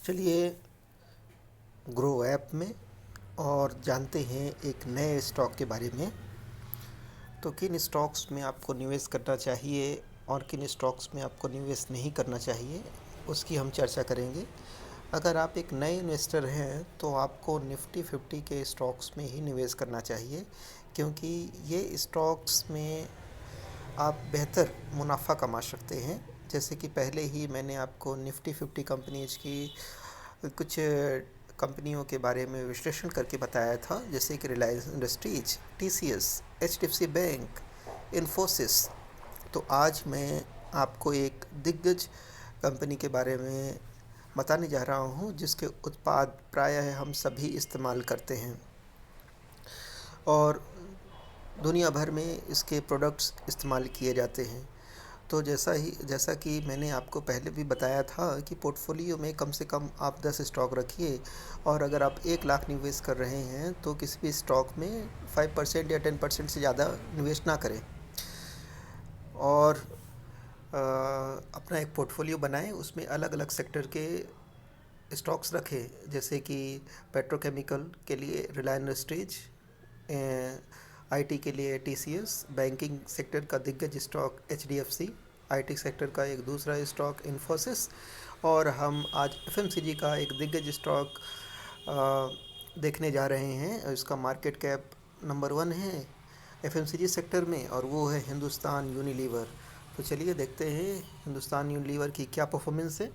चलिए grow app में और जानते हैं एक नए स्टॉक के बारे में। तो किन स्टॉक्स में आपको निवेश करना चाहिए और किन स्टॉक्स में आपको निवेश नहीं करना चाहिए, उसकी हम चर्चा करेंगे। अगर आप एक नए इन्वेस्टर हैं तो आपको निफ्टी 50 के स्टॉक्स में ही निवेश करना चाहिए, क्योंकि ये स्टॉक्स में आप बेहतर मुनाफा कमा सकते हैं। जैसे कि पहले ही मैंने आपको निफ्टी 50 कंपनीज की कुछ कंपनियों के बारे में विश्लेषण करके बताया था, जैसे कि Reliance industries, TCS, HDFC bank, Infosys. तो आज मैं आपको एक दिग्गज कंपनी के बारे में बताने जा रहा हूँ जिसके उत्पाद प्रायः हम सभी इस्तेमाल करते हैं और दुनिया भर में इसके प्रोडक्ट्स इस्तेमाल किए जाते हैं। तो जैसा कि मैंने आपको पहले भी बताया था कि पोर्टफोलियो में कम से कम आप 10 स्टॉक रखिए, और अगर आप 1 लाख निवेश कर रहे हैं तो किसी भी स्टॉक में 5% या 10% से ज़्यादा निवेश ना करें, और अपना एक पोर्टफोलियो बनाएं। उसमें अलग अलग सेक्टर के स्टॉक्स रखें, जैसे कि पेट्रोकेमिकल के लिए रिलायंस इंडस्ट्रीज, आईटी के लिए टीसीएस, बैंकिंग सेक्टर का दिग्गज स्टॉक एचडीएफसी, आईटी सेक्टर का एक दूसरा स्टॉक इन्फोसिस, और हम आज एफएमसीजी का एक दिग्गज स्टॉक देखने जा रहे हैं। इसका मार्केट कैप नंबर 1 है एफएमसीजी सेक्टर में, और वो है हिंदुस्तान यूनिलीवर। तो चलिए देखते हैं हिंदुस्तान यूनिलीवर की क्या परफॉर्मेंस है।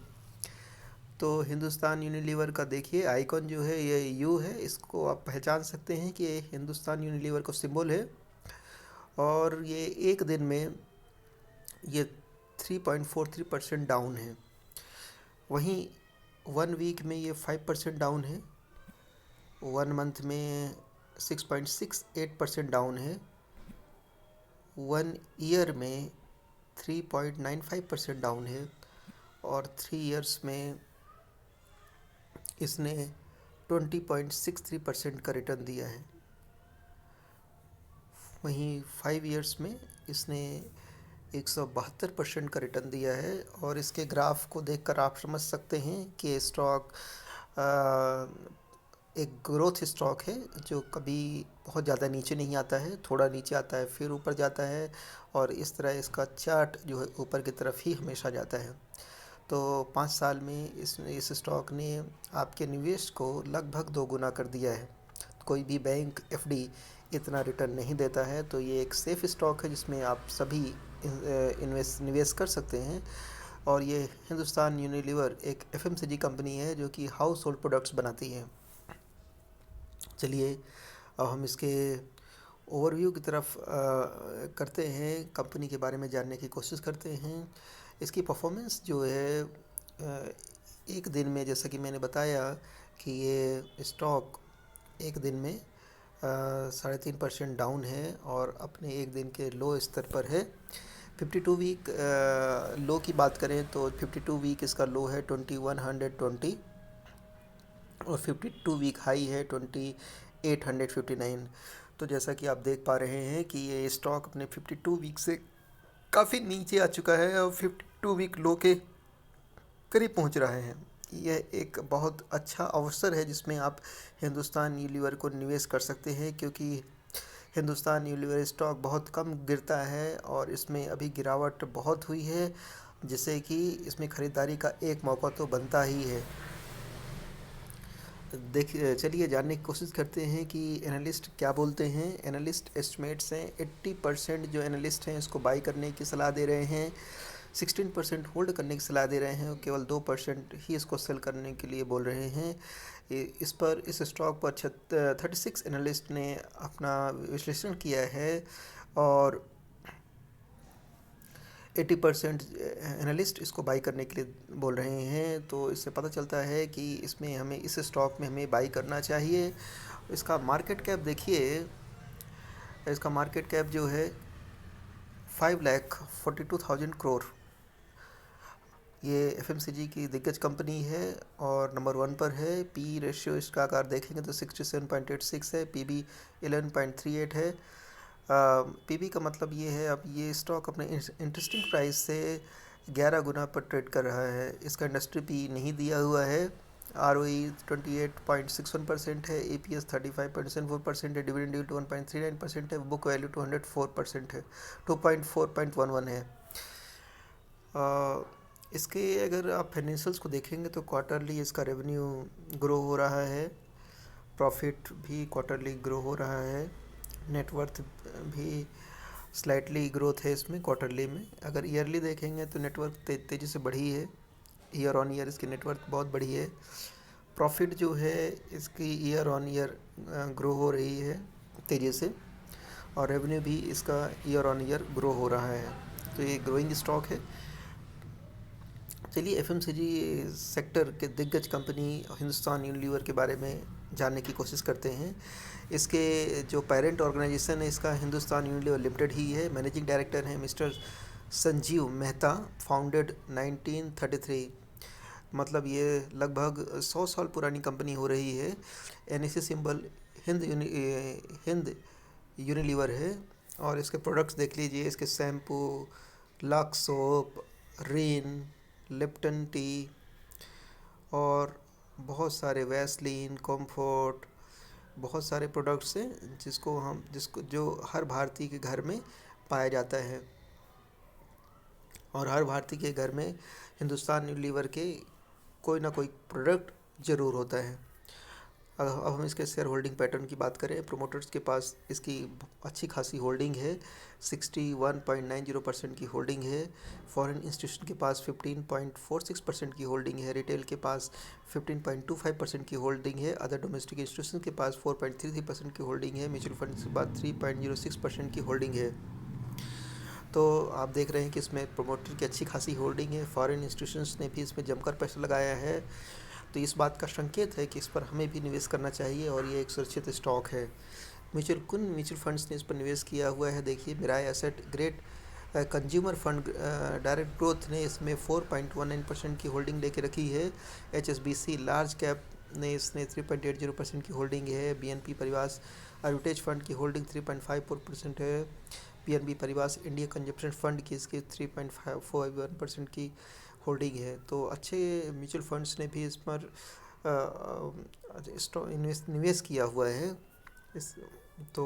तो हिंदुस्तान यूनिलीवर का देखिए आइकॉन जो है ये यू है, इसको आप पहचान सकते हैं कि ये हिंदुस्तान यूनिलीवर का सिंबल है। और ये एक दिन में ये 3.43% डाउन है। वहीं 1 वीक में ये 5% डाउन है। 1 मंथ में 6.68% डाउन है। 1 ईयर में 3.95% डाउन है। और 3 ईयर्स में इसने 20.63% का रिटर्न दिया है। वहीं 5 ईयर्स में इसने 172% का रिटर्न दिया है। और इसके ग्राफ को देखकर आप समझ सकते हैं कि स्टॉक एक ग्रोथ स्टॉक है, जो कभी बहुत ज़्यादा नीचे नहीं आता है, थोड़ा नीचे आता है फिर ऊपर जाता है, और इस तरह इसका चार्ट जो है ऊपर की तरफ ही हमेशा जाता है। तो 5 साल में इस स्टॉक ने आपके निवेश को लगभग 2 गुना कर दिया है। कोई भी बैंक एफडी इतना रिटर्न नहीं देता है, तो ये एक सेफ़ स्टॉक है जिसमें आप सभी निवेश कर सकते हैं। और ये हिंदुस्तान यूनिलीवर एक एफएमसीजी कंपनी है जो कि हाउस होल्ड प्रोडक्ट्स बनाती है। चलिए अब हम इसके ओवरव्यू की तरफ करते हैं, कंपनी के बारे में जानने की कोशिश करते हैं। इसकी परफॉर्मेंस जो है एक दिन में, जैसा कि मैंने बताया कि ये स्टॉक एक दिन में 3.5% डाउन है और अपने एक दिन के लो स्तर पर है। 52 वीक लो की बात करें तो 52 वीक इसका लो है 2120, और 52 वीक हाई है 2859। तो जैसा कि आप देख पा रहे हैं कि ये स्टॉक अपने 52 वीक से काफ़ी नीचे आ चुका है और 52 वीक लो के करीब पहुंच रहा है। यह एक बहुत अच्छा अवसर है जिसमें आप हिंदुस्तान यूनिलीवर को निवेश कर सकते हैं, क्योंकि हिंदुस्तान यूनिलीवर स्टॉक बहुत कम गिरता है और इसमें अभी गिरावट बहुत हुई है, जिससे कि इसमें ख़रीदारी का एक मौका तो बनता ही है। चलिए जानने की कोशिश करते हैं कि एनालिस्ट क्या बोलते हैं। एनालिस्ट एस्टिमेट्स हैं 80% जो एनालिस्ट हैं इसको बाई करने की सलाह दे रहे हैं, 16% होल्ड करने की सलाह दे रहे हैं, और केवल 2% ही इसको सेल करने के लिए बोल रहे हैं। इस स्टॉक पर 36 एनालिस्ट ने अपना विश्लेषण किया है, और 80% एनालिस्ट इसको बाई करने के लिए बोल रहे हैं। तो इससे पता चलता है कि इसमें हमें इस स्टॉक में हमें बाई करना चाहिए। इसका मार्केट कैप देखिए, इसका मार्केट कैप जो है 5,42,000 करोड़। ये एफएमसीजी की दिग्गज कंपनी है और नंबर 1 पर है। पी रेशियो इसका अगर देखेंगे तो 67.86 है, पीबी 11.38 है। पीबी का मतलब ये है, अब ये स्टॉक अपने इंटरेस्टिंग प्राइस से 11 गुना पर ट्रेड कर रहा है। इसका इंडस्ट्री पी नहीं दिया हुआ है, ROE 28.61% है, EPS 35.74% है, डिविडेंड यील्ड 1.39% है, बुक वैल्यू 204% है, 2.4.11 है। इसके अगर आप फाइनेंशियल्स को देखेंगे तो क्वार्टरली इसका रेवेन्यू ग्रो हो रहा है, प्रॉफिट भी क्वार्टरली ग्रो हो रहा है, नेटवर्थ भी स्लाइटली ग्रोथ है इसमें क्वार्टरली में। अगर ईयरली देखेंगे तो नेटवर्थ तेज़ी से बढ़ी है, ईयर ऑन ईयर इसकी नेटवर्थ बहुत बढ़ी है। प्रॉफिट जो है इसकी ईयर ऑन ईयर ग्रो हो रही है तेज़ी से, और रेवेन्यू भी इसका ईयर ऑन ईयर ग्रो हो रहा है, तो ये ग्रोइंग स्टॉक है। चलिए एफएमसीजी सेक्टर के दिग्गज कंपनी हिंदुस्तान यूनिलीवर के बारे में जानने की कोशिश करते हैं। इसके जो पेरेंट ऑर्गेनाइजेशन है इसका हिंदुस्तान यूनिलीवर लिमिटेड ही है। मैनेजिंग डायरेक्टर हैं मिस्टर संजीव मेहता, फाउंडेड 1933, मतलब ये लगभग 100 साल पुरानी कंपनी हो रही है। एनएससी सिंबल हिंद यूनिलीवर है। और इसके प्रोडक्ट्स देख लीजिए, इसके शैम्पू, लक्स सोप, रिन, लिप्टन टी और बहुत सारे वैसलीन, कॉम्फोर्ट, बहुत सारे प्रोडक्ट्स हैं जिसको जो हर भारतीय के घर में पाया जाता है, और हर भारतीय के घर में हिंदुस्तान यूनिलीवर के कोई ना कोई प्रोडक्ट ज़रूर होता है। अब हम इसके शेयर होल्डिंग पैटर्न की बात करें, प्रोमोटर्स के पास इसकी अच्छी खासी होल्डिंग है, 61.90% की होल्डिंग है। फॉरेन इंस्टीट्यूशन के पास 15.46% की होल्डिंग है। रिटेल के पास 15.25% की होल्डिंग है। अदर डोमेस्टिक इंस्टीट्यूशन के पास 4.33% की होल्डिंग है। म्यूचुअल फंड के पास 3.06% की होल्डिंग है। तो आप देख रहे हैं कि इसमें प्रोमोटर की अच्छी खासी होल्डिंग है। फॉरेन इंस्टीट्यूशंस ने भी इसमें जमकर पैसा लगाया है, तो इस बात का संकेत है कि इस पर हमें भी निवेश करना चाहिए और ये एक सुरक्षित स्टॉक है। म्यूचुअल फंड्स ने इस पर निवेश किया हुआ है। देखिए Mirae Asset great consumer fund direct growth ने इसमें 4.19% की होल्डिंग लेके रखी है। HSBC लार्ज कैप ने इसने 3.80% की होल्डिंग है। BNP परिवार आर्बिट्रेज फंड की होल्डिंग 3.54% है। PNB परिवार इंडिया कंजप्शन फंड की इसकी 3.41% की होल्डिंग है। तो अच्छे म्यूचुअल फंड्स ने भी इस पर निवेश किया हुआ है। इस तो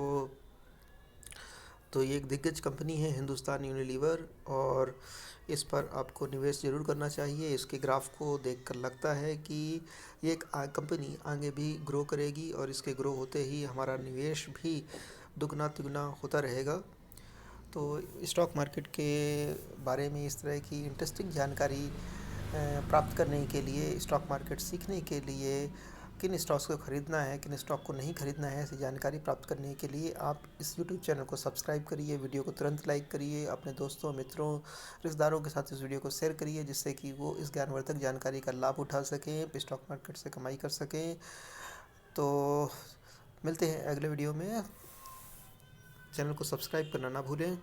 तो ये एक दिग्गज कंपनी है हिंदुस्तान यूनिलीवर, और इस पर आपको निवेश ज़रूर करना चाहिए। इसके ग्राफ को देखकर लगता है कि ये एक कंपनी आगे भी ग्रो करेगी, और इसके ग्रो होते ही हमारा निवेश भी दुगना तिगुना होता रहेगा। तो स्टॉक मार्केट के बारे में इस तरह की इंटरेस्टिंग जानकारी प्राप्त करने के लिए, स्टॉक मार्केट सीखने के लिए, किन स्टॉक्स को ख़रीदना है, किन स्टॉक को नहीं ख़रीदना है, ऐसी जानकारी प्राप्त करने के लिए आप इस यूट्यूब चैनल को सब्सक्राइब करिए, वीडियो को तुरंत लाइक करिए, अपने दोस्तों, मित्रों, रिश्तेदारों के साथ इस वीडियो को शेयर करिए, जिससे कि वो इस ज्ञानवर्धक जानकारी का लाभ उठा सकें, स्टॉक मार्केट से कमाई कर सकें। तो मिलते हैं अगले वीडियो में। चैनल को सब्सक्राइब करना ना भूलें।